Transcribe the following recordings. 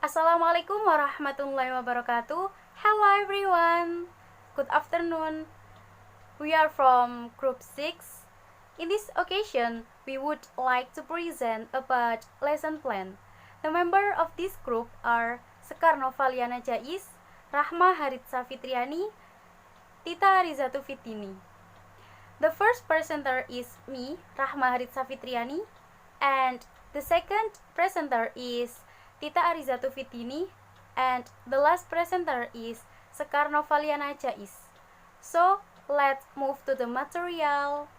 Assalamualaikum warahmatullahi wabarakatuh. Hello everyone. Good afternoon. We are from group 6. In this occasion, we would like to present about lesson plan. The member of this group are Sekar Novaliana Rahma Haritsa Fitriani, Tita Arizatu Viddini. The first presenter is me, Rahma Haritsa Fitriani, and the second presenter is Tita Arizatu Viddini, and the last presenter is Sekar Novaliana Jais. So, let's move to the material.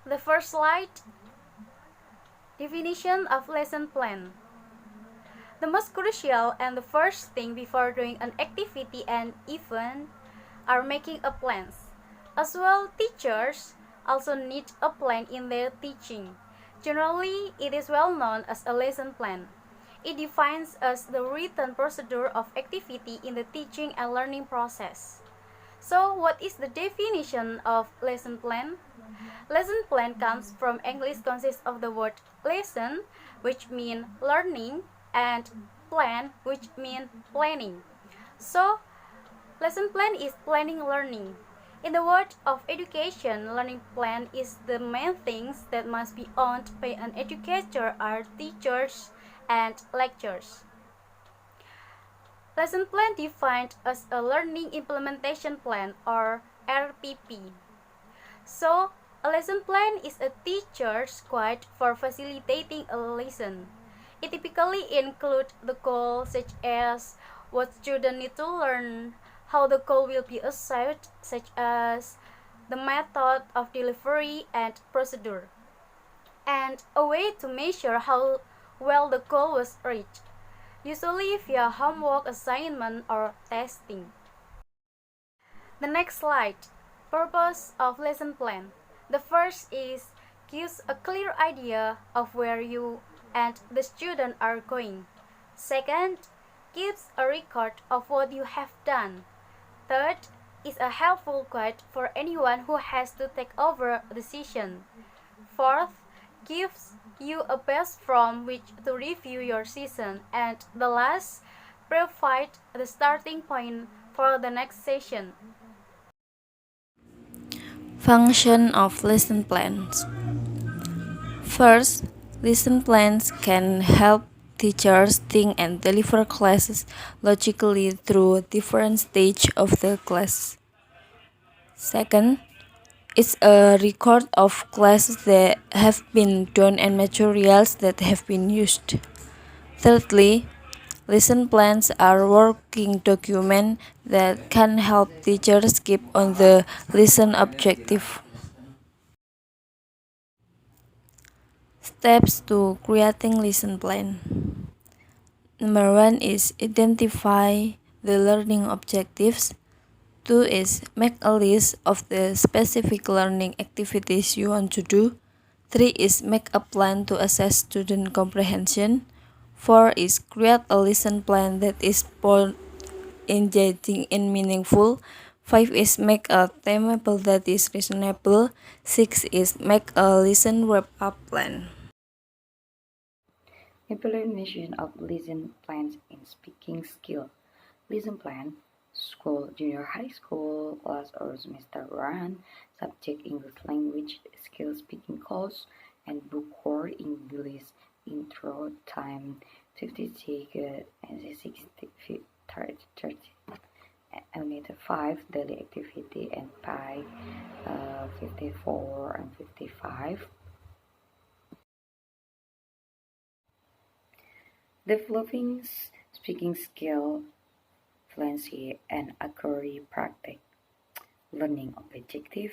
The first slide, definition of lesson plan. The most crucial and the first thing before doing an activity and event are making a plans. As well, teachers also need a plan in their teaching. Generally, it is well known as a lesson plan. It defines as the written procedure of activity in the teaching and learning process. So, what is the definition of lesson plan? Lesson plan comes from English, consists of the word lesson, which means learning, and plan, which means planning. So, lesson plan is planning learning. In the world of education, learning plan is the main things that must be owned by an educator or teachers and lecturers. Lesson plan defined as a learning implementation plan or RPP. So, a lesson plan is a teacher's guide for facilitating a lesson. It typically includes the goals such as what students need to learn, how the goal will be achieved, such as the method of delivery and procedure, and a way to measure how well the goal was reached, usually via homework assignment or testing. The next slide, purpose of lesson plan. The first is gives a clear idea of where you and the student are going. Second, gives a record of what you have done. Third, is a helpful guide for anyone who has to take over a decision. Fourth, gives you a base from which to review your session. And the last, provide the starting point for the next session. Function of lesson plans. First, lesson plans can help teachers think and deliver classes logically through different stages of the class. Second, it's a record of classes that have been done and materials that have been used. Thirdly, lesson plans are working documents that can help teachers keep on the lesson objective. Steps to creating lesson plan. Number 1 is identify the learning objectives. 2 is make a list of the specific learning activities you want to do. 3 is make a plan to assess student comprehension. 4 is create a lesson plan that is both engaging and meaningful. 5 is make a timetable that is reasonable. 6 is make a lesson wrap-up plan. Implementation of lesson plans in speaking skill. Lesson plan, school, junior high school, class or semester 1, subject English language, skill speaking course, and book core English intro time 56 and 60 30. Unit 5, daily activity, and by 54 and 55. Developing speaking skill, fluency, and accurate practice. Learning objective.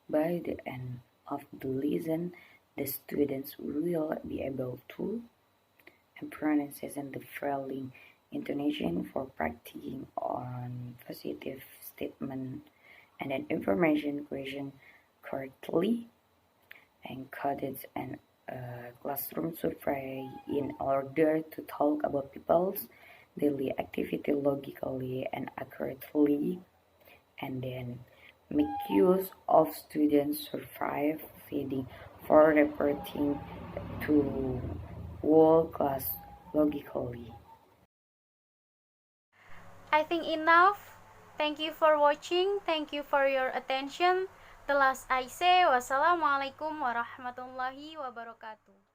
By the end of the lesson, the students will be able to pronunciation the following intonation for practicing on positive statement and an information question correctly, encoded and classroom survey in order to talk about people's daily activity logically and accurately, and then make use of students' survey feeding for reporting to whole class logically. I think enough. Thank you for watching. Thank you for your attention. The last I say, wassalamualaikum warahmatullahi wabarakatuh.